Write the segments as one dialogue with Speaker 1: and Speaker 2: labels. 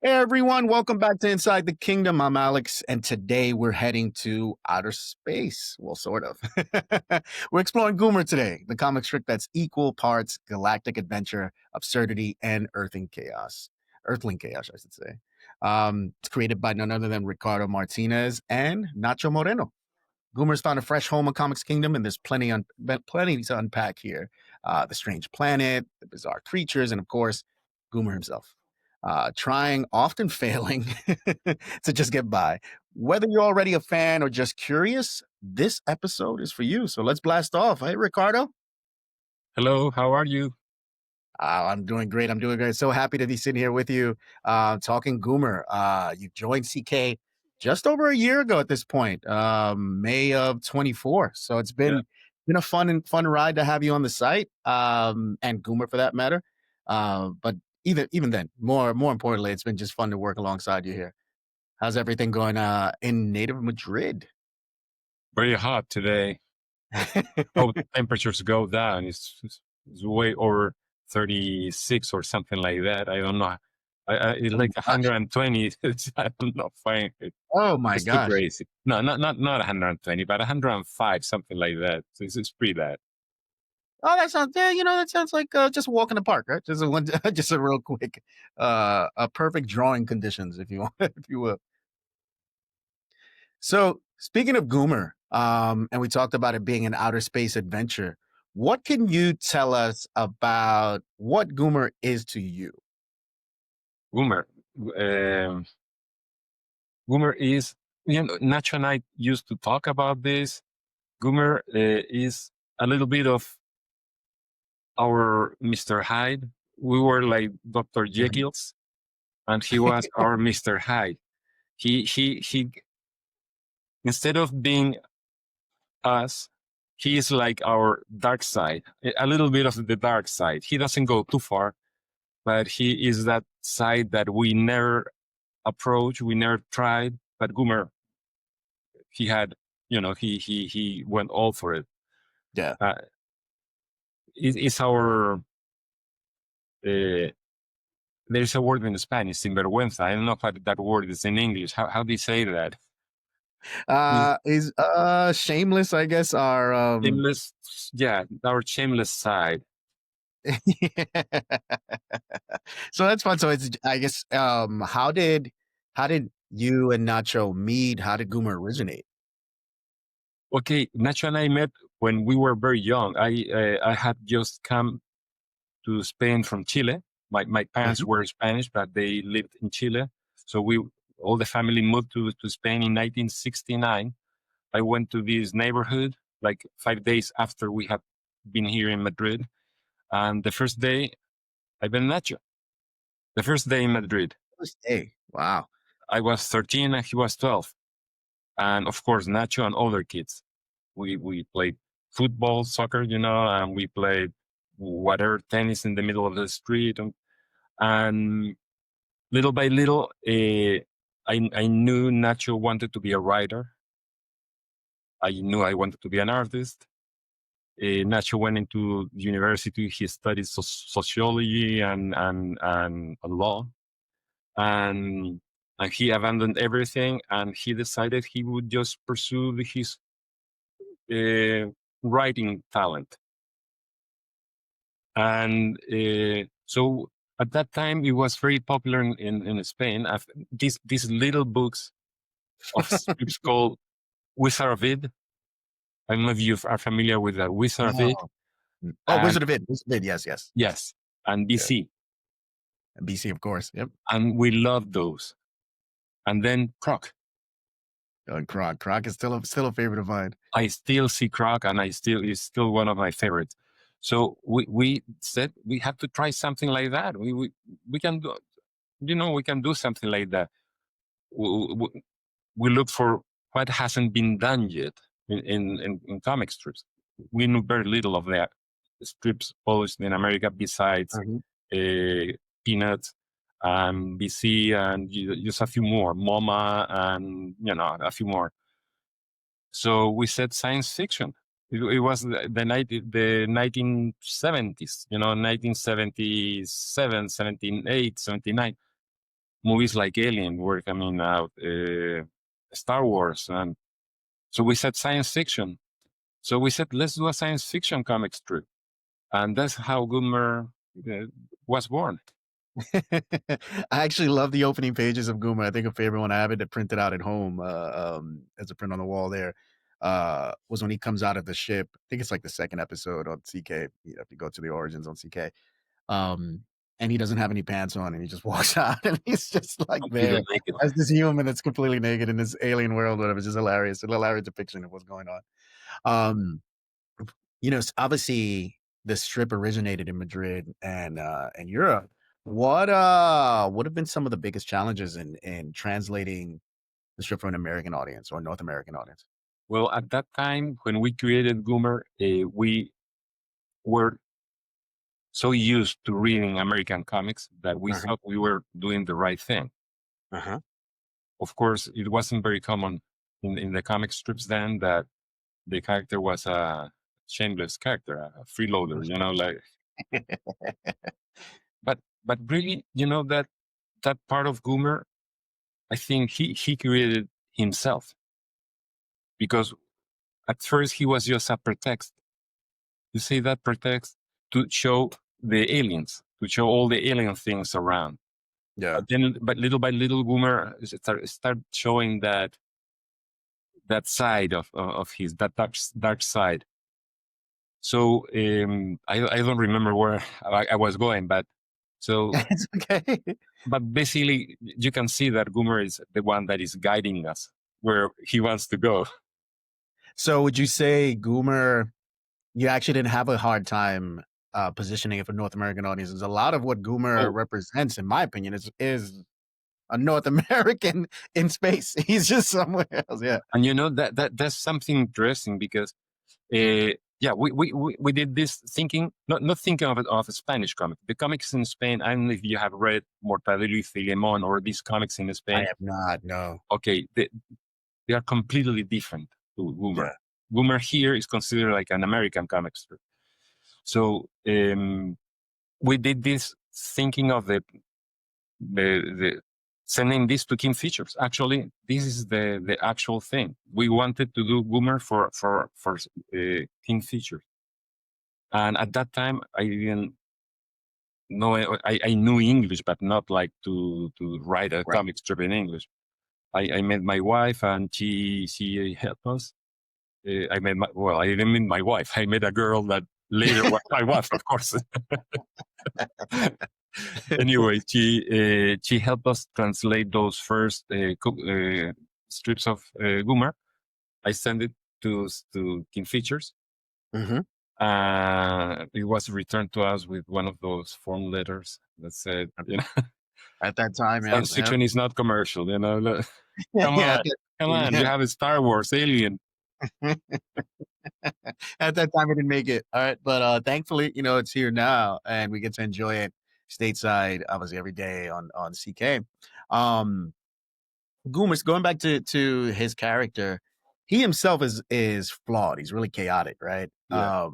Speaker 1: Hey everyone, welcome back to Inside the Kingdom. I'm Alex, and today we're heading to outer space. Well, sort of. We're exploring Goomer today, the comic strip that's equal parts galactic adventure, absurdity, and Earthling chaos, I should say. It's created by none other than Ricardo Martinez and Nacho Moreno. Goomer's found a fresh home in Comics Kingdom, and there's plenty to unpack here. The strange planet, the bizarre creatures, and of course, Goomer himself. Trying, often failing, to just get by. Whether you're already a fan or just curious, this episode is for you. So let's blast off. Hey, Ricardo.
Speaker 2: Hello, how are you?
Speaker 1: I'm doing great. I'm doing great. So happy to be sitting here with you, talking Goomer. You joined CK just over a year ago at this point, May of 24. So it's
Speaker 2: Yeah.
Speaker 1: been a fun ride to have you on the site, and Goomer for that matter. But even then, more importantly, it's been just fun to work alongside you here. How's everything going in native Madrid?
Speaker 2: Very hot today. Oh, temperatures go down. It's way over 36 or something like that. I don't know. It's
Speaker 1: Oh my
Speaker 2: like
Speaker 1: gosh.
Speaker 2: 120. I don't know. Fahrenheit.
Speaker 1: Oh my
Speaker 2: It's too
Speaker 1: gosh.
Speaker 2: crazy. No, not 120, but 105, something like that. So it's pretty bad.
Speaker 1: Oh, that sounds that sounds like just a walk in the park, right? Just a one, just a real quick, a perfect drawing conditions, if you want, if you will. So speaking of Goomer, and we talked about it being an outer space adventure. What can you tell us about what Goomer is to you?
Speaker 2: Goomer. Um, Goomer is, Nacho and I used to talk about this. Goomer is a little bit of our Mr. Hyde. We were like Dr.
Speaker 1: Mhm.
Speaker 2: Jekyll's, and he was our Mr. Hyde. He instead of being us, he is like our dark side, a little bit of the dark side. He doesn't go too far, but he is that side that we never approached, we never tried. But Goomer, he had, he went all for it.
Speaker 1: Yeah.
Speaker 2: Uh, it's our there's a word in Spanish, sinvergüenza. I don't know what that word is in English. How do you say that?
Speaker 1: Is shameless, I guess, our
Speaker 2: Shameless, yeah, our shameless side.
Speaker 1: So that's fun. So it's, I guess, how did you and Nacho meet? How did Goomer originate?
Speaker 2: Okay, Nacho and I met when we were very young. I had just come to Spain from Chile. My parents
Speaker 1: Mhm.
Speaker 2: were Spanish, but they lived in Chile. So all the family moved to Spain in 1969. I went to this neighborhood like 5 days after we had been here in Madrid. And the first day, I met Nacho. The first day in Madrid.
Speaker 1: First day. Wow.
Speaker 2: I was 13 and he was 12. And of course, Nacho and other kids. We played football, soccer, and we played water tennis in the middle of the street. And little by little, I knew Nacho wanted to be a writer. I knew I wanted to be an artist. Nacho went into university. He studied sociology and law. And he abandoned everything and he decided he would just pursue his uh, writing talent. And so at that time, it was very popular in Spain. These little books of strips called Wizard of Id. I don't know if you are familiar with the Wizard of Id.
Speaker 1: Oh. Oh,
Speaker 2: And
Speaker 1: Wizard of Id. Yes, yes.
Speaker 2: yes, and
Speaker 1: Yeah.
Speaker 2: BC.
Speaker 1: And BC, of course. Yep.
Speaker 2: And we loved those. And then Croc.
Speaker 1: And Croc. Croc is still a favorite of mine.
Speaker 2: I still see Croc, and it's still one of my favorites. So we said we have to try something like that. We can do, we can do something like that. We looked for what hasn't been done yet in comic strips. We knew very little of that strips published in America besides
Speaker 1: Mhm.
Speaker 2: Peanuts and BC and just a few more, MoMA and a few more. So we said science fiction. It was the 1970s, 1977, 78, 79. movies like Alien were coming out, Star Wars, and so we said science fiction. So we said let's do a science fiction comic strip, and that's how Goomer was born.
Speaker 1: I actually love the opening pages of Goomer. I think a favorite one I have it printed out at home as a print on the wall there was when he comes out of the ship. I think it's like the second episode on CK. You know, if you go to the origins on CK. And he doesn't have any pants on and he just walks out and he's just like
Speaker 2: Completely
Speaker 1: there
Speaker 2: naked.
Speaker 1: as this human that's completely naked in this alien world, whatever. It's just hilarious. A hilarious depiction of what's going on. Um, you know, obviously the strip originated in Madrid and Europe. What have been some of the biggest challenges in translating the strip for an American audience or North American audience?
Speaker 2: Well, at that time when we created Goomer, we were so used to reading American comics that we thought we were doing the right thing.
Speaker 1: Uh-huh.
Speaker 2: Of course, it wasn't very common in the comic strips then that the character was a shameless character, a freeloader, you know, like. But really, you know, that part of Goomer, I think he created himself, because at first he was just a pretext. You say that pretext to show the aliens, to show all the alien things around.
Speaker 1: Yeah.
Speaker 2: But little by little, Goomer start showing that side of his, that dark side. So I don't remember where I was going, but so
Speaker 1: It's okay.
Speaker 2: but basically you can see that Goomer is the one that is guiding us where he wants to go.
Speaker 1: So would you say Goomer, you actually didn't have a hard time positioning it for North American audiences? A lot of what Goomer
Speaker 2: Oh,
Speaker 1: represents, in my opinion, is a North American in space. He's just somewhere else. Yeah.
Speaker 2: and you know that's something interesting because yeah, we did this thinking, not thinking of it of a Spanish comic. The comics in Spain, I don't know if you have read Mortadelo y Filemón or these comics in
Speaker 1: I
Speaker 2: Spain.
Speaker 1: have not, no.
Speaker 2: Okay, they are completely different to Goomer.
Speaker 1: Yeah.
Speaker 2: Goomer here is considered like an American comic strip. So we did this thinking of the sending this to King Features. Actually, this is the actual thing. We wanted to do Goomer for King Features, and at that time I didn't know. I knew English, but not like to write a
Speaker 1: Right.
Speaker 2: comic strip in English. I met my wife, and she helped us. I didn't meet my wife. I met a girl that later was my wife, of course. Anyway, she helped us translate those first strips of Goomer. I sent it to King Features.
Speaker 1: Mm-hmm.
Speaker 2: It was returned to us with one of those form letters that said, you know,
Speaker 1: At that time, yeah.
Speaker 2: science fiction is not commercial. You know, come
Speaker 1: Yeah.
Speaker 2: on, come on. You have a Star Wars, Alien.
Speaker 1: At that time, it didn't make it. All right. But thankfully, you know, it's here now and we get to enjoy it stateside, obviously, every day on CK. Goomer's going back to his character. He himself is flawed. He's really chaotic, right?
Speaker 2: Yeah.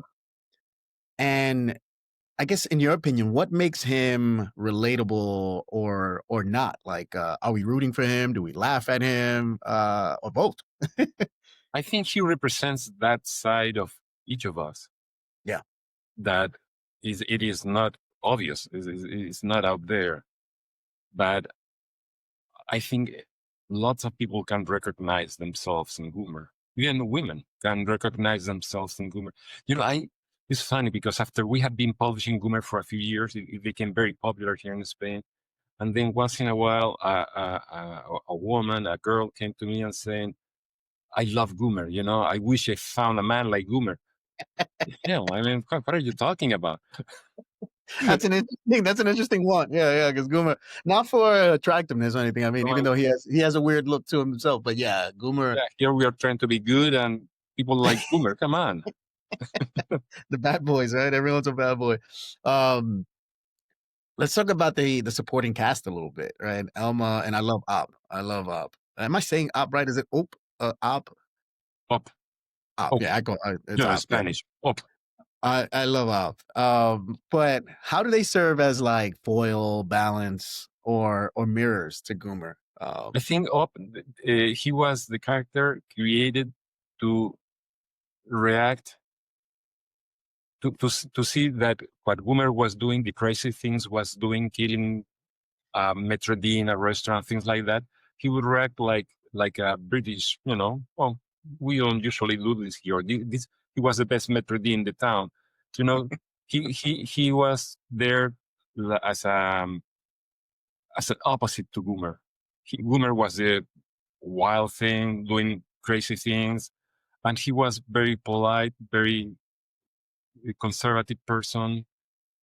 Speaker 1: And I guess in your opinion, what makes him relatable or not? Like, are we rooting for him? Do we laugh at him? Or both?
Speaker 2: I think he represents that side of each of us.
Speaker 1: Yeah.
Speaker 2: That it is not obvious. It's not out there. But I think lots of people can recognize themselves in Goomer. Even women can recognize themselves in Goomer. You know, it's funny because after we have been publishing Goomer for a few years, it became very popular here in Spain. And then once in a while, a woman, a girl came to me and saying, I love Goomer. You know, I wish I found a man like Goomer. Hell, I mean, what are you talking about?
Speaker 1: That's an interesting one. Yeah, because Goomer, not for attractiveness or anything. I mean, even though he has a weird look to himself, but yeah, Goomer.
Speaker 2: Yeah, here we are trying to be good, and people like Goomer. Come on,
Speaker 1: the bad boys, right? Everyone's a bad boy. Let's talk about the supporting cast a little bit, right? Elma, and I love Op. I love Op. Am I saying Op right? Is it Op? Op?
Speaker 2: Op.
Speaker 1: Op.
Speaker 2: Op.
Speaker 1: Yeah, it's
Speaker 2: No,
Speaker 1: Op.
Speaker 2: Spanish.
Speaker 1: Yeah.
Speaker 2: Op.
Speaker 1: I love Op. But how do they serve as like foil balance or mirrors to Goomer.
Speaker 2: I think he was the character created to react to see that what Goomer was doing, the crazy things was doing, killing Metro D in a restaurant, things like that. He would react like a British, well, we don't usually do this here. He was the best Metro D in the town. You know, he was there as an opposite to Goomer. Goomer was a wild thing, doing crazy things, and he was very polite, very conservative person,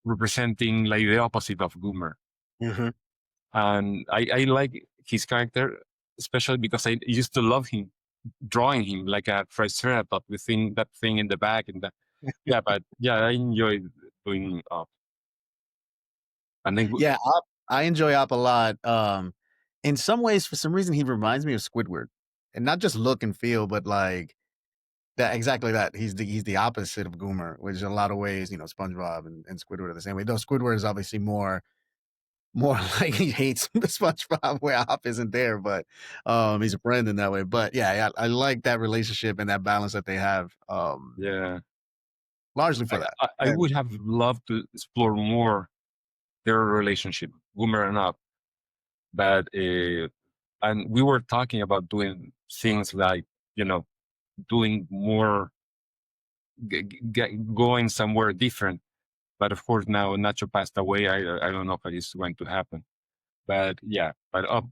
Speaker 2: representing like the opposite of Goomer.
Speaker 1: Mm-hmm.
Speaker 2: And I like his character, especially because I used to love him, drawing him like a triceratops within that thing in the back. And that, yeah, but yeah, I enjoy doing up. And then,
Speaker 1: Yeah, I enjoy Op a lot. In some ways, for some reason, he reminds me of Squidward, and not just look and feel, but like that exactly that. He's the opposite of Goomer, which in a lot of ways, SpongeBob and Squidward are the same way. Though Squidward is obviously more like he hates SpongeBob where Hop isn't there, but he's a friend in that way. But yeah, I like that relationship and that balance that they have.
Speaker 2: yeah,
Speaker 1: Largely for that.
Speaker 2: I would have loved to explore more their relationship, Goomer and Up. But and we were talking about doing things like, doing more, going somewhere different. But of course, now Nacho passed away. I don't know if it is going to happen. But yeah, but Up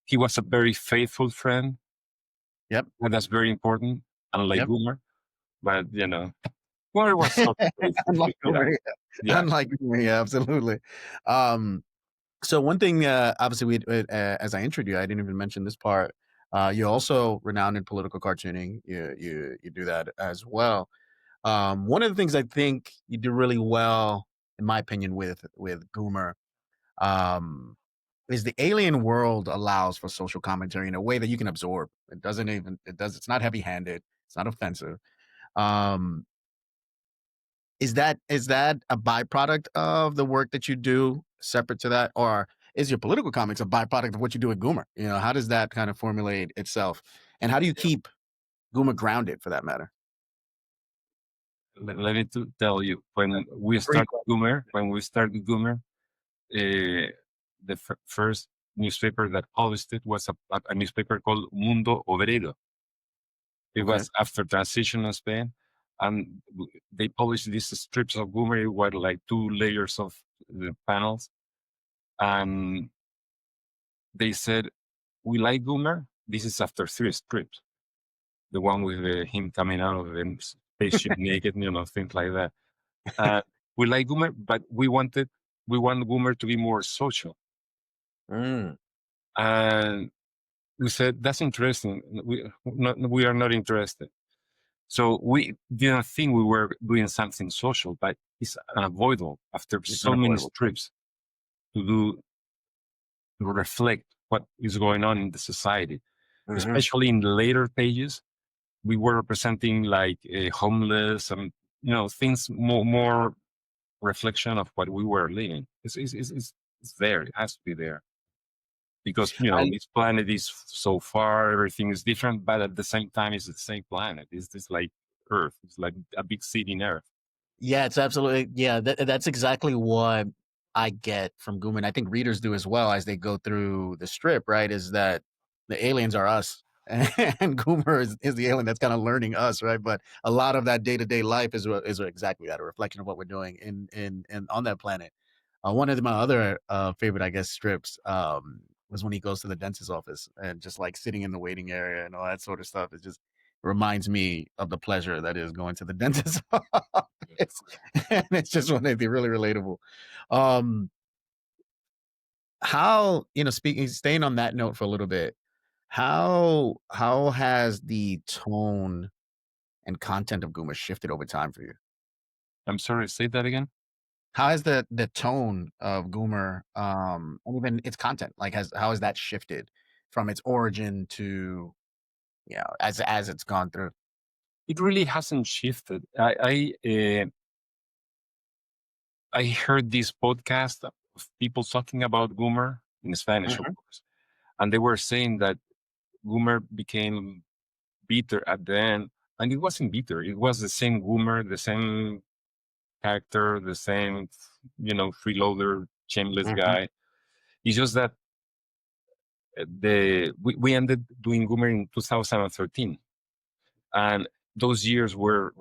Speaker 2: he was a very faithful friend,
Speaker 1: Yep.
Speaker 2: and that's very important. Unlike
Speaker 1: Yep.
Speaker 2: Goomer, but Goomer was so faithful.
Speaker 1: Unlike
Speaker 2: Yeah,
Speaker 1: Goomer,
Speaker 2: yeah,
Speaker 1: unlike Goomer, yeah, absolutely. So one thing, obviously, as I introduced you, I didn't even mention this part. You're also renowned in political cartooning. You do that as well. One of the things I think you do really well, in my opinion, with Goomer, um, is the alien world allows for social commentary in a way that you can absorb. It's not heavy handed. It's not offensive. Um, is that a byproduct of the work that you do separate to that? Or is your political comics a byproduct of what you do at Goomer? How does that kind of formulate itself? And how do you keep Goomer grounded for that matter?
Speaker 2: let me tell you, when we
Speaker 1: Great
Speaker 2: started
Speaker 1: question.
Speaker 2: Goomer, the first newspaper that published it was a newspaper called Mundo Obrero. It
Speaker 1: Okay.
Speaker 2: was after transition in Spain, and they published these strips of Goomer. It were like 2 layers of the panels, and they said, "We like Goomer." This is after 3 strips. The one with him coming out of the spaceship naked, things like that. Uh, we like Goomer, but we want Goomer to be more social.
Speaker 1: Mm,
Speaker 2: And we said, that's interesting. We are not interested. So we didn't think we were doing something social, but it's unavoidable after
Speaker 1: it's
Speaker 2: so many
Speaker 1: unavoidable.
Speaker 2: strips to reflect what is going on in the society.
Speaker 1: Mhm.
Speaker 2: Especially in the later pages, we were representing like homeless and things more reflection of what we were living. It's there. It has to be there because
Speaker 1: I
Speaker 2: this planet is so far, everything is different, but at the same time, it's the same planet. It's just like Earth. It's like a big city in Earth.
Speaker 1: Yeah, it's absolutely yeah. That's exactly what I get from Gooman. I think readers do as well as they go through the strip. Right, is that the aliens are us, and Goomer is the alien that's kind of learning us. Right, but a lot of that day to day life is exactly that, a reflection of what we're doing in on that planet. One of my other favorite, I guess, strips was when he goes to the dentist's office and just like sitting in the waiting area and all that sort of stuff. It just reminds me of the pleasure that is going to the dentist's office. And it's just one that'd be really relatable. Um, how, staying on that note for a little bit, how has the tone and content of Goomer shifted over time for you?
Speaker 2: I'm sorry, say that again.
Speaker 1: How has the tone of Goomer, and even its content, like, how has that shifted from its origin to, as it's gone through?
Speaker 2: It really hasn't shifted. I heard this podcast of people talking about Goomer in Spanish, of
Speaker 1: Mhm.
Speaker 2: course, and they were saying that Goomer became bitter at the end, and it wasn't bitter. It was the same Goomer, the same character, the same, freeloader, shameless
Speaker 1: Mhm.
Speaker 2: guy. It's just that we ended doing Goomer in 2013, and those years were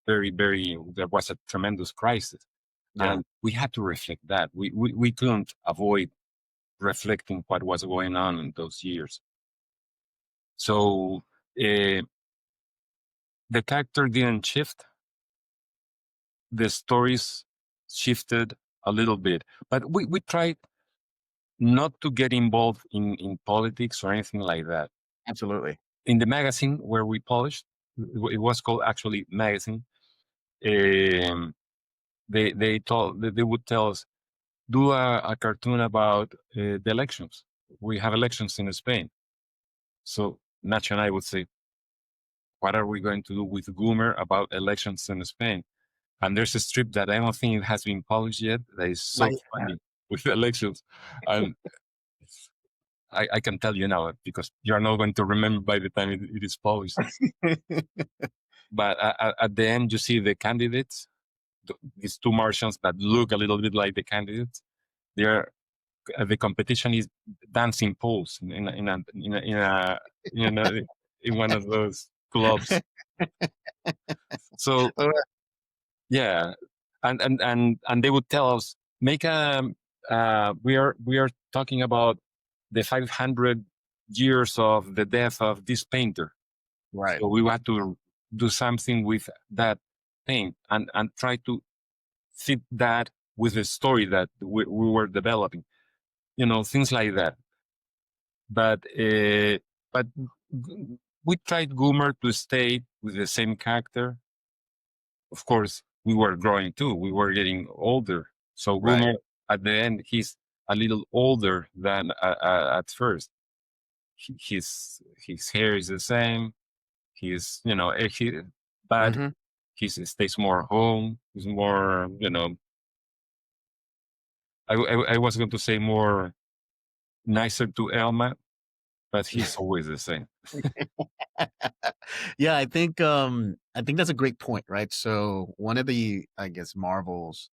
Speaker 2: very, very. There was a tremendous crisis,
Speaker 1: Yeah.
Speaker 2: and we had to reflect that. We couldn't avoid reflecting what was going on in those years. So uh, the character didn't shift. The stories shifted a little bit, but we tried not to get involved in politics or anything like that.
Speaker 1: Absolutely.
Speaker 2: In the magazine where we published, it was called actually magazine. Um, they would tell us, do a cartoon about the elections. We have elections in Spain. So Nacho and I would say, what are we going to do with Goomer about elections in Spain? And there's a strip that I don't think it has been published yet that is
Speaker 1: Not
Speaker 2: so funny with the elections. And I can tell you now because you're not going to remember by the time it is published.
Speaker 1: yet.
Speaker 2: But at the end, you see the candidates, these two Martians that look a little bit like the candidates. They're the competition is dancing poles you know in one of those clubs. So
Speaker 1: Alright.
Speaker 2: yeah, and they would tell us make a we are talking about the 500 years of the death of this painter.
Speaker 1: Right.
Speaker 2: So we had to do something with that paint and try to fit that with the story that we were developing. Things like that. But we tried Goomer to stay with the same character. Of course, we were growing too. We were getting older. So
Speaker 1: Right.
Speaker 2: Goomer, at the end, he's a little older than at first. His hair is the same. He's but
Speaker 1: Mhm.
Speaker 2: he stays more home. He's more I was going to say more nicer to Elma, but he's always the same.
Speaker 1: Yeah, I think that's a great point, right? So one of the, I guess, Marvel's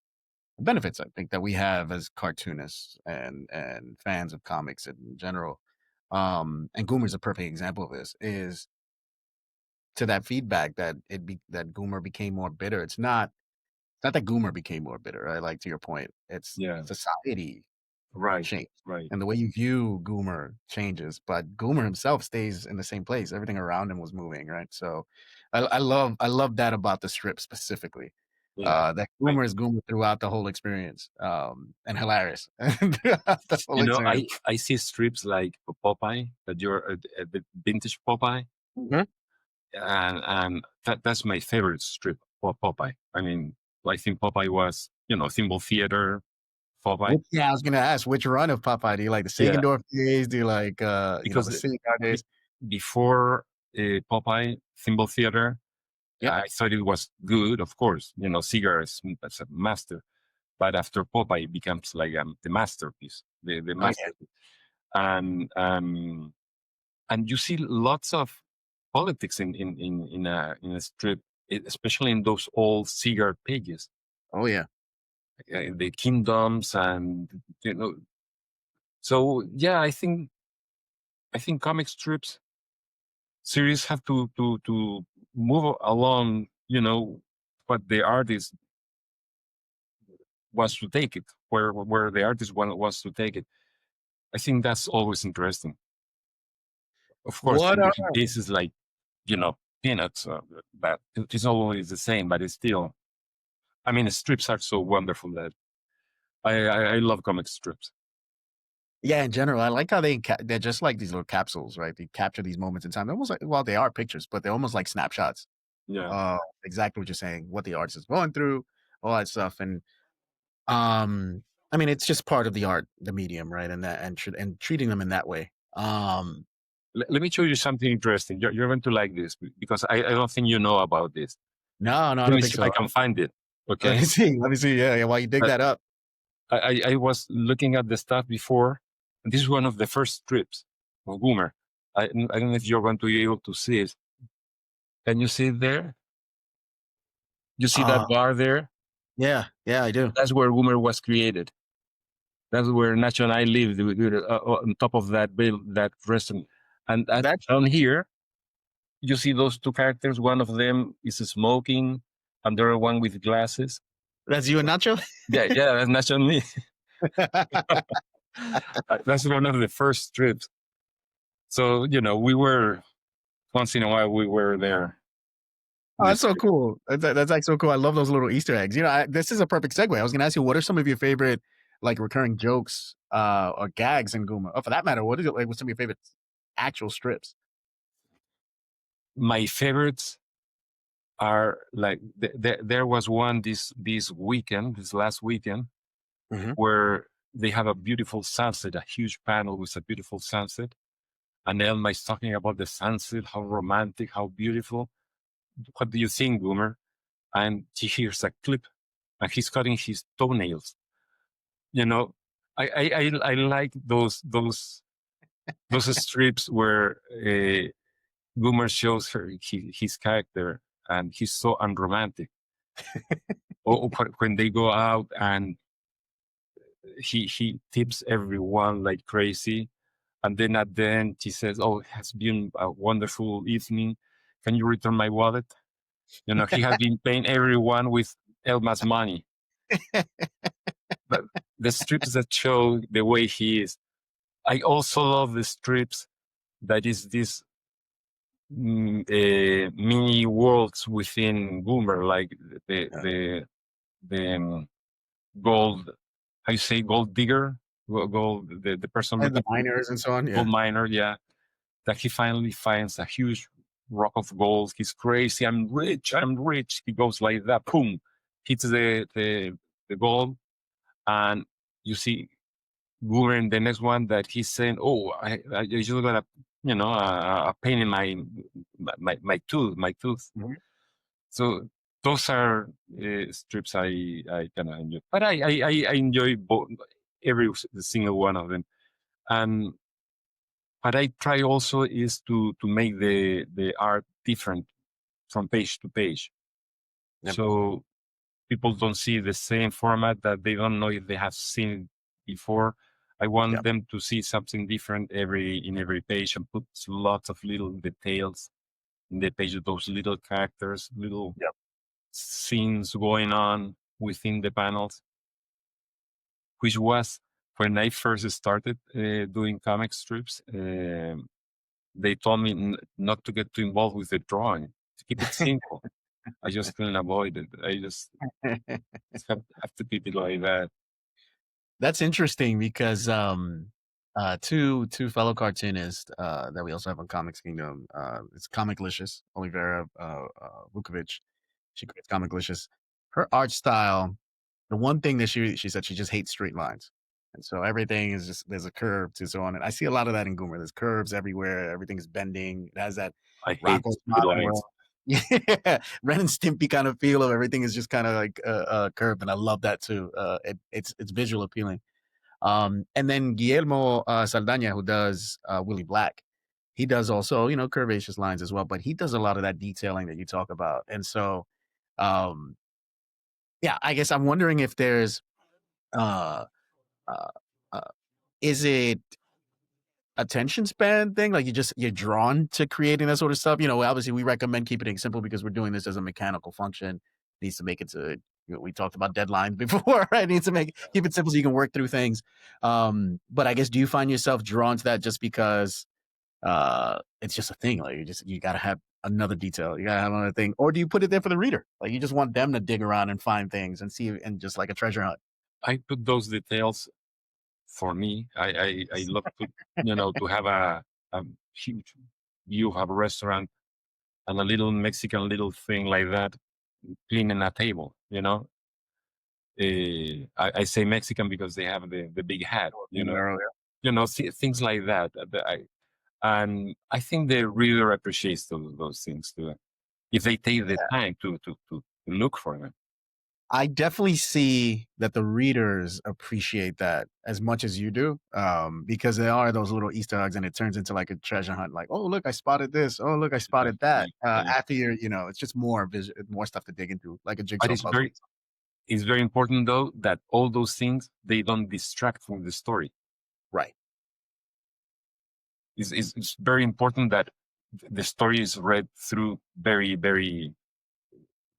Speaker 1: benefits I think that we have as cartoonists and fans of comics in general, and Goomer's a perfect example of this, is to that feedback that that Goomer became more bitter. It's not that Goomer became more bitter, right? Like to your point, it's
Speaker 2: Yeah,
Speaker 1: society
Speaker 2: right,
Speaker 1: changed,
Speaker 2: right.
Speaker 1: and the way you view Goomer changes, but Goomer himself stays in the same place. Everything around him was moving, right? So, I love that about the strip specifically.
Speaker 2: Yeah,
Speaker 1: That
Speaker 2: right.
Speaker 1: Goomer is Goomer throughout the whole experience, and hilarious throughout the whole experience.
Speaker 2: I see strips like Popeye that you're the vintage Popeye,
Speaker 1: Mhm.
Speaker 2: and that's my favorite strip for Popeye. I mean, I think Popeye was Thimble Theater Popeye.
Speaker 1: Yeah, I was gonna ask which run of Popeye do you like? The
Speaker 2: Yeah,
Speaker 1: Sagendorf days? Do you like,
Speaker 2: because
Speaker 1: the Cigar
Speaker 2: be,
Speaker 1: days?
Speaker 2: before Popeye Thimble Theater,
Speaker 1: Yep.
Speaker 2: I thought it was good. Of course, Seeger is as a master, but after Popeye, it becomes like the masterpiece, the
Speaker 1: Oh yeah.
Speaker 2: masterpiece, and and you see lots of politics in a strip, especially in those old Seeger pages,
Speaker 1: Oh yeah.
Speaker 2: the kingdoms, and So yeah, I think comic strips series have to move along. What the artist wants to take it, where the artist wants to take it. I think that's always interesting. Of course,
Speaker 1: What
Speaker 2: in cases like peanuts, that it's always the same, but it's still. I mean, strips are so wonderful that I love comic strips.
Speaker 1: Yeah, in general, I like how they're just like these little capsules, right? They capture these moments in time. They're almost like, well, they are pictures, but they're almost like snapshots.
Speaker 2: Yeah.
Speaker 1: Exactly what you're saying, what the artist is going through, all that stuff, and um, I mean, it's just part of the art, the medium, right? And treating them in that way.
Speaker 2: Let me show you something interesting. You're going to like this because I don't think you know about this.
Speaker 1: No, no, I
Speaker 2: Let
Speaker 1: don't
Speaker 2: me
Speaker 1: think
Speaker 2: see if I
Speaker 1: so.
Speaker 2: can find it.
Speaker 1: Let
Speaker 2: Okay.
Speaker 1: me see. Let me see. Yeah, yeah. While you dig
Speaker 2: But
Speaker 1: that up.
Speaker 2: I was looking at the stuff before, and this is one of the first strips of Goomer. I don't know if you're going to be able to see it. Can you see it there? You see
Speaker 1: Uh,
Speaker 2: that bar there?
Speaker 1: yeah, yeah, I do.
Speaker 2: That's where Goomer was created. That's where Nacho and I lived, on top of that that restaurant. And
Speaker 1: That
Speaker 2: down here, you see those two characters. One of them is smoking, and the other one with glasses.
Speaker 1: that's you and Nacho.
Speaker 2: Yeah, yeah, that's Nacho and me. That's one of the first strips. So, we were, once in a while, we were there.
Speaker 1: Oh, that's so cool. That's like so cool. I love those little Easter eggs. This is a perfect segue. I was going to ask you, what are some of your favorite like recurring jokes or gags in Goomer? Or for that matter, what is it like? What's some of your favorite actual strips?
Speaker 2: My favorites are like, there was one this last weekend,
Speaker 1: Mm-hmm.
Speaker 2: where they have a beautiful sunset, a huge panel with a beautiful sunset. And Elma is talking about the sunset, how romantic, how beautiful. What do you think, Goomer? And she hears a clip, and he's cutting his toenails. You know, I like those strips where Goomer shows her his character, and he's so unromantic. Or when they go out, and he tips everyone like crazy. And then at the end, she says, "Oh, it has been a wonderful evening. Can you return my wallet?" He has been paying everyone with Elma's money. But the strips that show the way he is. I also love the strips that is this mini worlds within Goomer, like the
Speaker 1: Yeah.
Speaker 2: the the gold. How you say gold digger? Gold. The person
Speaker 1: And the
Speaker 2: looking for
Speaker 1: miners and so on.
Speaker 2: gold
Speaker 1: Yeah.
Speaker 2: miner. Yeah, that he finally finds a huge rock of gold. He's crazy. I'm rich. I'm rich. He goes like that. Boom, hits the gold, and you see Goomer in the next one that he's saying, "Oh, I just got a pain in my tooth, my tooth."
Speaker 1: Mhm.
Speaker 2: So those are strips I kind of enjoy, but I enjoy every single one of them. And what I try also is to make the art different from page to page,
Speaker 1: Yep.
Speaker 2: so people don't see the same format, that they don't know if they have seen it before. I want
Speaker 1: Yep.
Speaker 2: them to see something different in every page, and put lots of little details in the page, those little characters, little
Speaker 1: Yep.
Speaker 2: scenes going on within the panels, which was when I first started doing comic strips. They told me not to get too involved with the drawing, to keep it simple. I just couldn't avoid it. I just have to keep it like that.
Speaker 1: That's interesting because two fellow cartoonists that we also have on Comics Kingdom. It's Comiclicious, Olivera Vukovic. She creates Comiclicious. Her art style, the one thing that she said, she just hates straight lines. And so everything is just there's a curve to so on. And I see a lot of that in Goomer. There's curves everywhere. Everything is bending. It has that
Speaker 2: I hate
Speaker 1: Rocco's
Speaker 2: straight
Speaker 1: model.
Speaker 2: lines.
Speaker 1: Yeah, Ren and Stimpy kind of feel of everything is just kind of like curved, and I love that too. It's visual appealing. And then Guillermo Saldaña, who does Willie Black, he does also curvaceous lines as well, but he does a lot of that detailing that you talk about. And so, um, yeah, I guess I'm wondering if there's uh, uh, uh, is it attention span thing? Like you're drawn to creating that sort of stuff. Obviously we recommend keeping it simple because we're doing this as a mechanical function. It needs to make it to we talked about deadlines before, right? It needs to keep it simple so you can work through things. But I guess do you find yourself drawn to that just because it's just a thing? Like you gotta have another detail, you gotta have another thing, or do you put it there for the reader? Like you just want them to dig around and find things and see and just like a treasure hunt.
Speaker 2: I put those details for me. I love to have a huge view of a restaurant, and a little Mexican little thing like that, cleaning a table. I say Mexican because they have the big hat.
Speaker 1: Earlier.
Speaker 2: Things like that. And I think the reader appreciates those things too, if they take the time to look for them.
Speaker 1: I definitely see that the readers appreciate that as much as you do, because there are those little Easter eggs, and it turns into like a treasure hunt. Like, oh look, I spotted this. Oh look, I
Speaker 2: Yeah,
Speaker 1: spotted that.
Speaker 2: yeah.
Speaker 1: After it's just more stuff to dig into, like a
Speaker 2: But
Speaker 1: jigsaw puzzle.
Speaker 2: it's very important though that all those things they don't distract from the story.
Speaker 1: Right.
Speaker 2: It's very important that the story is read through very, very,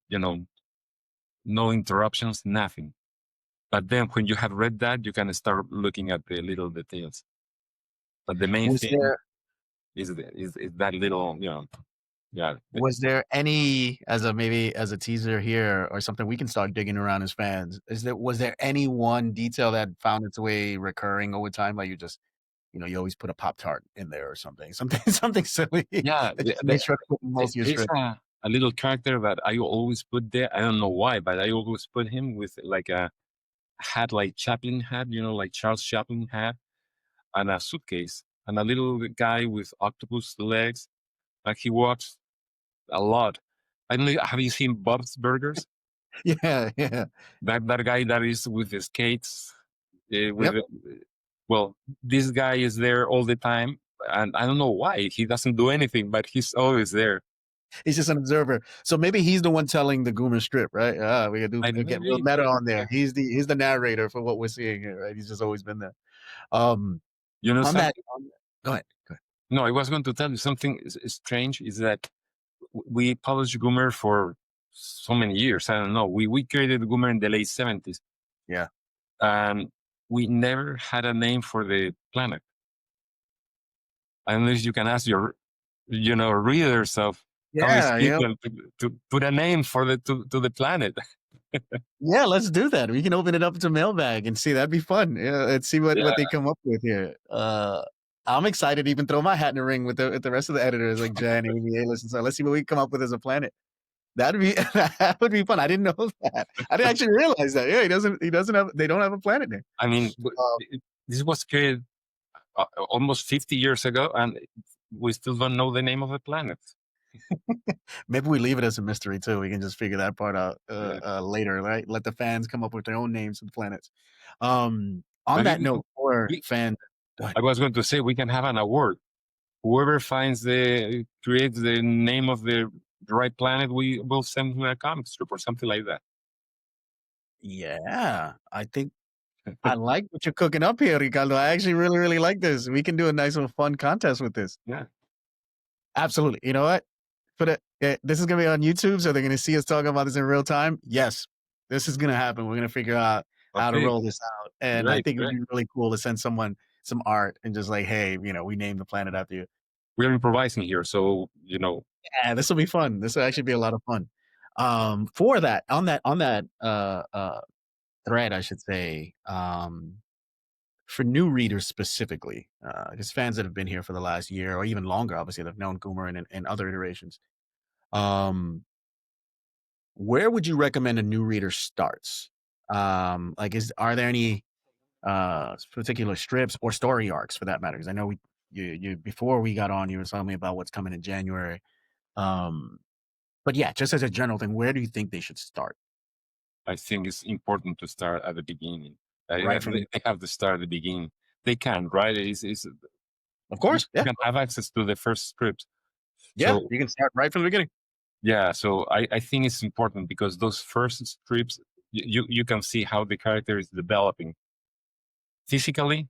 Speaker 2: you know, no interruptions, nothing. But then when you have read that, you can start looking at the little details. But the main
Speaker 1: Was
Speaker 2: thing
Speaker 1: there
Speaker 2: is that little, yeah.
Speaker 1: was there any maybe as a teaser here or something we can start digging around as fans? Was there any one detail that found its way recurring over time? Like you always put a Pop Tart in there or something, something silly
Speaker 2: Yeah,
Speaker 1: that you make sure to put in most of your
Speaker 2: there's
Speaker 1: script.
Speaker 2: a little character that I always put there. I don't know why, but I always put him with like a hat, like Chaplin hat, like Charles Chaplin hat, and a suitcase, and a little guy with octopus legs. Like he walks a lot. I don't know. Have you seen Bob's Burgers?
Speaker 1: Yeah, yeah.
Speaker 2: That guy that is with the skates.
Speaker 1: Yep.
Speaker 2: Well, this guy is there all the time, and I don't know why he doesn't do anything, but he's always there.
Speaker 1: He's just an observer. So maybe he's the one telling the Goomer strip, right? We gotta get real
Speaker 2: Maybe,
Speaker 1: meta on there. He's the narrator for what we're seeing here, right? He's just always been there. Um, on that,
Speaker 2: something.
Speaker 1: go ahead. Go ahead.
Speaker 2: No, I was going to tell you something strange. Is that we published Goomer for so many years. I don't know. We created Goomer in the late 70s,
Speaker 1: Yeah.
Speaker 2: and we never had a name for the planet. Unless you can ask your, readers of comics
Speaker 1: Yeah, yeah.
Speaker 2: people to put a name for to the planet.
Speaker 1: Yeah, let's do that. We can open it up to mailbag and see. That'd be fun. Yeah, let's see what
Speaker 2: Yeah,
Speaker 1: they come up with here. I'm excited to even throw my hat in the ring with the rest of the editors like Jen, Amy, listen. So let's see what we come up with as a planet. That'd be that would be fun. I didn't know that. I didn't actually realize that. Yeah, he doesn't have they don't have a planet name.
Speaker 2: I mean,
Speaker 1: Uh,
Speaker 2: this was created almost 50 years ago, and we still don't know the name of the planet.
Speaker 1: Maybe we leave it as a mystery too. We can just figure that part out
Speaker 2: Yeah.
Speaker 1: later, right? Let the fans come up with their own names of the planets. On
Speaker 2: But
Speaker 1: that note, for
Speaker 2: we,
Speaker 1: fans, go ahead.
Speaker 2: I was going to say we can have an award. Whoever creates the name of the right planet, we will send him a comic strip or something like that.
Speaker 1: Yeah, I think I like what you're cooking up here, Ricardo. I actually really, really like this. We can do a nice little fun contest with this.
Speaker 2: Yeah.
Speaker 1: Absolutely. You know what? This is gonna be on YouTube, so they're gonna see us talking about this in real time. Yes, this is gonna happen. We're gonna figure out how to
Speaker 2: Okay.
Speaker 1: roll this out, and I
Speaker 2: Great.
Speaker 1: think it'd
Speaker 2: Great.
Speaker 1: be really cool to send someone some art and just like, hey, we named the planet after you.
Speaker 2: We're improvising here, so
Speaker 1: Yeah, this will be fun. This will actually be a lot of fun. For that, on that thread, I should say, for new readers specifically, because fans that have been here for the last year or even longer, obviously, they've known Goomer and other iterations. Where would you recommend a new reader starts? Are there any particular strips or story arcs for that matter? Because I know you before we got on, you were telling me about what's coming in January. But yeah, just as a general thing, where do you think they should start?
Speaker 2: I think it's important to start at the beginning.
Speaker 1: Right from,
Speaker 2: They have to start at the beginning. They can, right?
Speaker 1: of
Speaker 2: You
Speaker 1: course, yeah,
Speaker 2: can have access to the first script.
Speaker 1: yeah,
Speaker 2: So
Speaker 1: you can start right from the beginning.
Speaker 2: yeah, so I think it's important because those first strips, you can see how the character is developing physically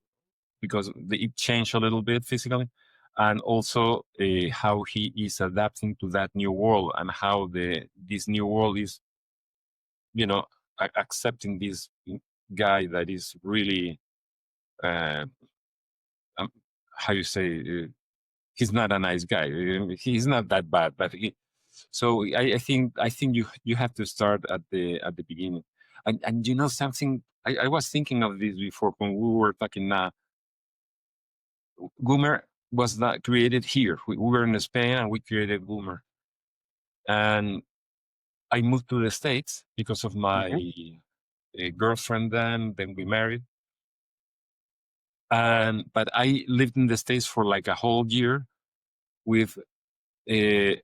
Speaker 2: because it changed a little bit physically, and also how he is adapting to that new world and how this new world is, accepting this guy that is really, uh, um, how you say, he's not a nice guy. He's not that bad, but so I think you have to start at the beginning, and something. I was thinking of this before when we were talking now. Goomer was not created here. We were in Spain and we created Goomer. And I moved to the States because of my
Speaker 1: Mhm.
Speaker 2: girlfriend then we married. But I lived in the States for like a whole year with the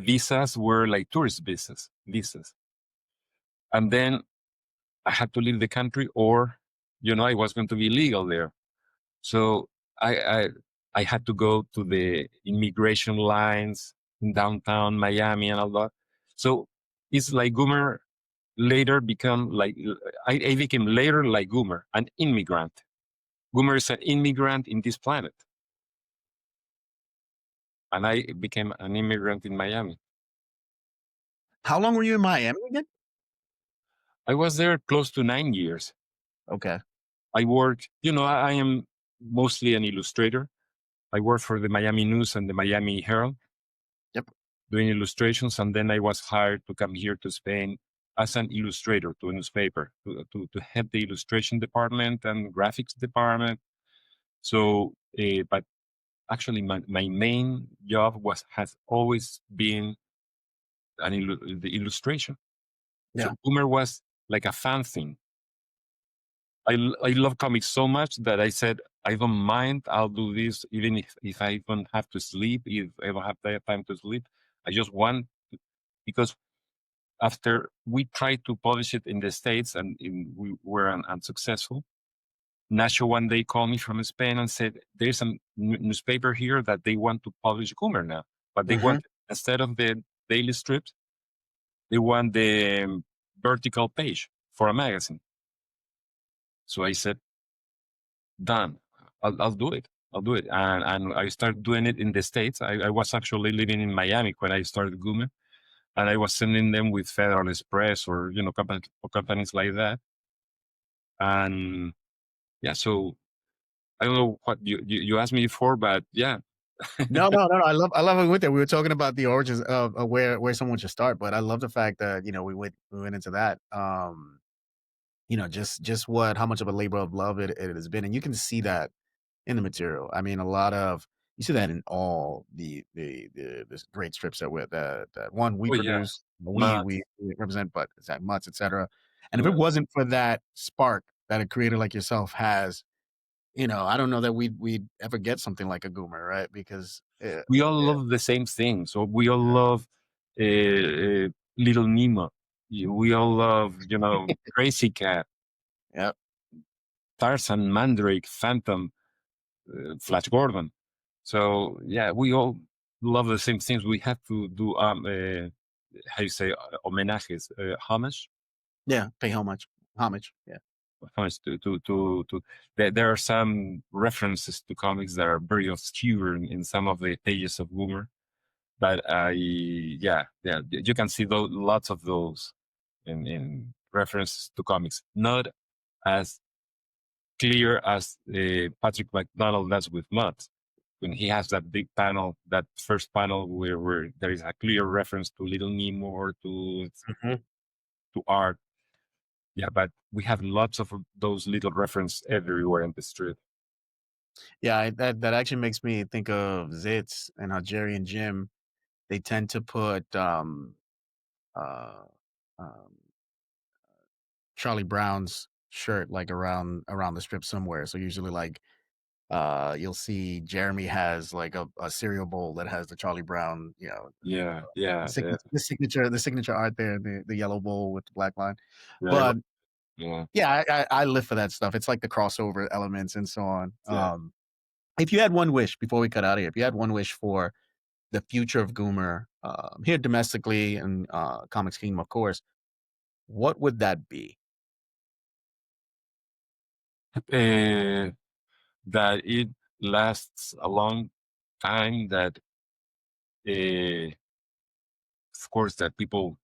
Speaker 2: visas were like tourist visas. And then I had to leave the country, or I was going to be legal there. So I, I I had to go to the immigration lines in downtown Miami and all that. So it's like Goomer later become like I became later like Goomer, an immigrant. Goomer is an immigrant in this planet, and I became an immigrant in Miami.
Speaker 1: How long were you in Miami again?
Speaker 2: I was there close to 9 years.
Speaker 1: Okay.
Speaker 2: I worked, I am mostly an illustrator. I worked for the Miami News and the Miami Herald
Speaker 1: Yep.
Speaker 2: doing illustrations, and then I was hired to come here to Spain as an illustrator to a newspaper to head the illustration department and graphics department. So, but actually, my main job has always been the illustration. So
Speaker 1: Yeah.
Speaker 2: Boomer was like a fan thing. I love comics so much that I said, I don't mind. I'll do this even if I don't have to sleep, if I don't have the time to sleep. I just want, because after we tried to publish it in the States and we were unsuccessful, Nacho one day called me from Spain and said, there's a newspaper here that they want to publish Goomer now, but they
Speaker 1: Hmm.
Speaker 2: want, instead of the daily strips, they want the vertical page for a magazine. So I said, done. I'll do it. I'll do it. And I started doing it in the States. I was actually living in Miami when I started Goomer, and I was sending them with Federal Express or, companies like that. And yeah, so I don't know what you asked me before, but yeah.
Speaker 1: No, no, no, no. I love how we went there. We were talking about the origins of where someone should start, but I love the fact that we went into that. Just how much of a labor of love it has been, and you can see that in the material. I mean, you see that in all the great strips that one we
Speaker 2: Oh yeah,
Speaker 1: produce,
Speaker 2: but
Speaker 1: we represent, but it's at Mutts, etc. And if it
Speaker 2: yeah.
Speaker 1: wasn't for that spark that a creator like yourself has, I don't know that we'd ever get something like a Goomer, right? Because
Speaker 2: We all love the same thing. So we all love Little Nemo. We all love, Crazy Cat,
Speaker 1: yeah,
Speaker 2: Tarzan, Mandrake, Phantom, Flash Gordon. So yeah, we all love the same things. We have to do how you say homenajes, homage,
Speaker 1: yeah, pay homage, yeah.
Speaker 2: homage to. There are some references to comics that are very obscure in some of the pages of Boomer, but yeah, you can see lots of those in references to comics, not as clear as Patrick McDonald does with Mutt. When he has that big panel, that first panel where there is a clear reference to Little Nemo or
Speaker 1: Mhm.
Speaker 2: to art. Yeah, but we have lots of those little reference everywhere in the street.
Speaker 1: Yeah, that actually makes me think of Zitz and how Jerry and Jim, they tend to put uh, um, Charlie Brown's shirt like around the strip somewhere. So usually like you'll see Jeremy has like a cereal bowl that has the Charlie Brown,
Speaker 2: Yeah, yeah, yeah,
Speaker 1: the signature art there, the yellow bowl with the black line.
Speaker 2: yeah,
Speaker 1: But
Speaker 2: yeah,
Speaker 1: yeah, I live for that stuff. It's like the crossover elements and so on.
Speaker 2: yeah.
Speaker 1: If you had one wish before we cut out of here, if you had one wish for the future of Goomer, here domestically and Comics Kingdom, of course, what would that be?
Speaker 2: Uh, that it lasts a long time. That of course, that people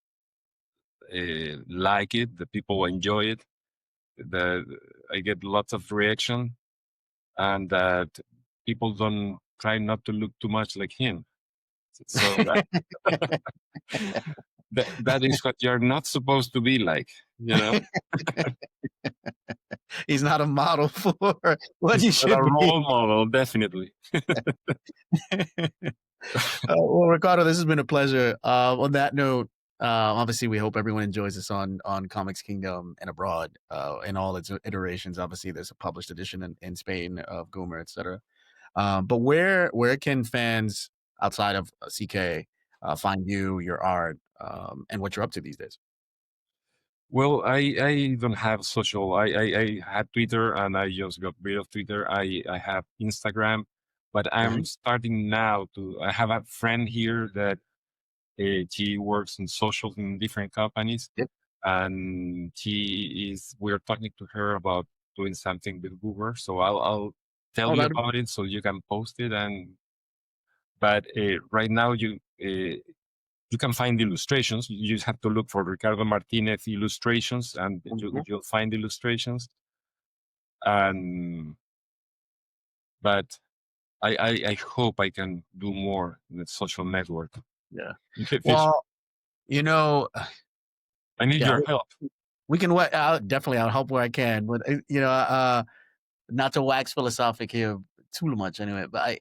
Speaker 2: like it, that people enjoy it, that I get lots of reaction, and that people don't try not to look too much like him. So that is what you're not supposed to be like, you know.
Speaker 1: He's not a model for what
Speaker 2: He's
Speaker 1: you
Speaker 2: not a
Speaker 1: should be.
Speaker 2: role model, definitely.
Speaker 1: Well, Ricardo, this has been a pleasure. On that note, obviously, we hope everyone enjoys this on Comics Kingdom and abroad in all its iterations. Obviously, there's a published edition in Spain of Goomer, etc. But where can fans outside of CK find you, your art, and what you're up to these days?
Speaker 2: Well, I don't have social. I had Twitter and I just got rid of Twitter. I have Instagram, but I'm
Speaker 1: Right.
Speaker 2: starting now to. I have a friend here that she works in social in different companies,
Speaker 1: Yep.
Speaker 2: and she is. We're talking to her about doing something with Goomer. So I'll tell
Speaker 1: Oh,
Speaker 2: you
Speaker 1: that.
Speaker 2: about it so you can post it. And but right now you can find illustrations. You just have to look for Ricardo Martinez illustrations, and you'll find illustrations. And but I hope I can do more in the social network
Speaker 1: Yeah.
Speaker 2: in the future.
Speaker 1: Well, you know,
Speaker 2: I need
Speaker 1: yeah,
Speaker 2: your help.
Speaker 1: we can. Definitely, I'll help where I can. But not to wax philosophic here too much, anyway. But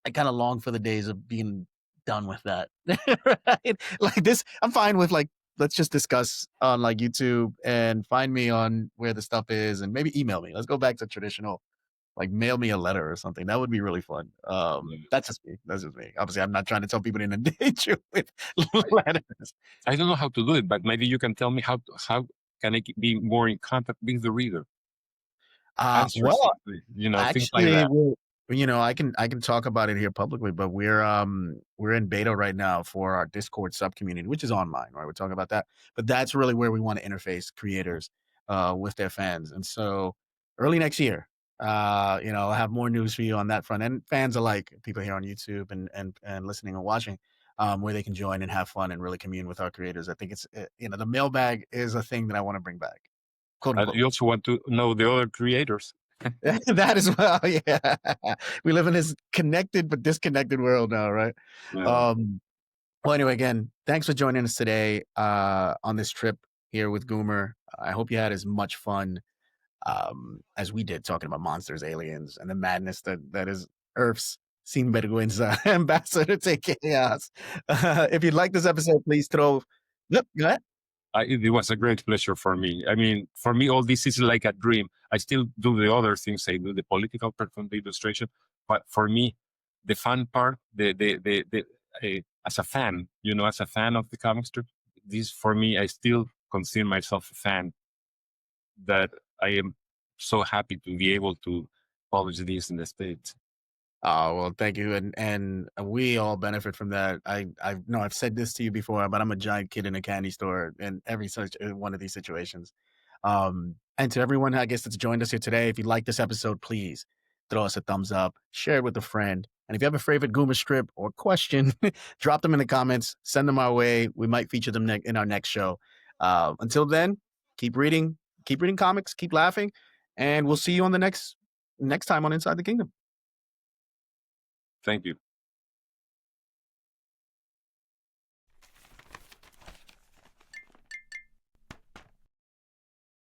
Speaker 1: I kind of long for the days of being done with that. Right? Like this, I'm fine with like. Let's just discuss on like YouTube and find me on where the stuff is, and maybe email me. Let's go back to traditional, like mail me a letter or something. That would be really fun.
Speaker 2: Yeah.
Speaker 1: That's just me. That's just me. Obviously, I'm not trying to tell people to inundate you with
Speaker 2: I,
Speaker 1: letters.
Speaker 2: I don't know how to do it, but maybe you can tell me how can I be more in contact with the reader, answer
Speaker 1: Well,
Speaker 2: simply, things like
Speaker 1: actually,
Speaker 2: that.
Speaker 1: I can talk about it here publicly, but we're in beta right now for our Discord sub community, which is online, right? We're talking about that, but that's really where we want to interface creators with their fans, and so early next year, I'll have more news for you on that front, and fans alike, people here on YouTube and listening and watching, where they can join and have fun and really commune with our creators. I think the mailbag is a thing that I want to bring back, quote
Speaker 2: And
Speaker 1: unquote.
Speaker 2: you also want to know the other creators.
Speaker 1: That as well, yeah. We live in this connected but disconnected world now, right?
Speaker 2: Yeah.
Speaker 1: Um, well, anyway, again, thanks for joining us today on this trip here with Goomer. I hope you had as much fun as we did talking about monsters, aliens, and the madness that is Earth's Sin Vergüenza ambassador to chaos. If you'd like this episode, please throw. Yep, go ahead.
Speaker 2: It was a great pleasure for me. I mean, for me, all this is like a dream. I still do the other things. I do the political part from the illustration, but for me, the fun part, as a fan, as a fan of the comic strip, this for me, I still consider myself a fan. That I am so happy to be able to publish this in the States.
Speaker 1: Oh, well, thank you, and we all benefit from that. I know I've said this to you before, but I'm a giant kid in a candy store in every such one of these situations. And to everyone, I guess, that's joined us here today, if you like this episode, please throw us a thumbs up, share it with a friend, and if you have a favorite Goomer strip or question, drop them in the comments, send them our way. We might feature them in our next show. Until then, keep reading comics, keep laughing, and we'll see you on the next time on Inside the Kingdom.
Speaker 2: Thank you.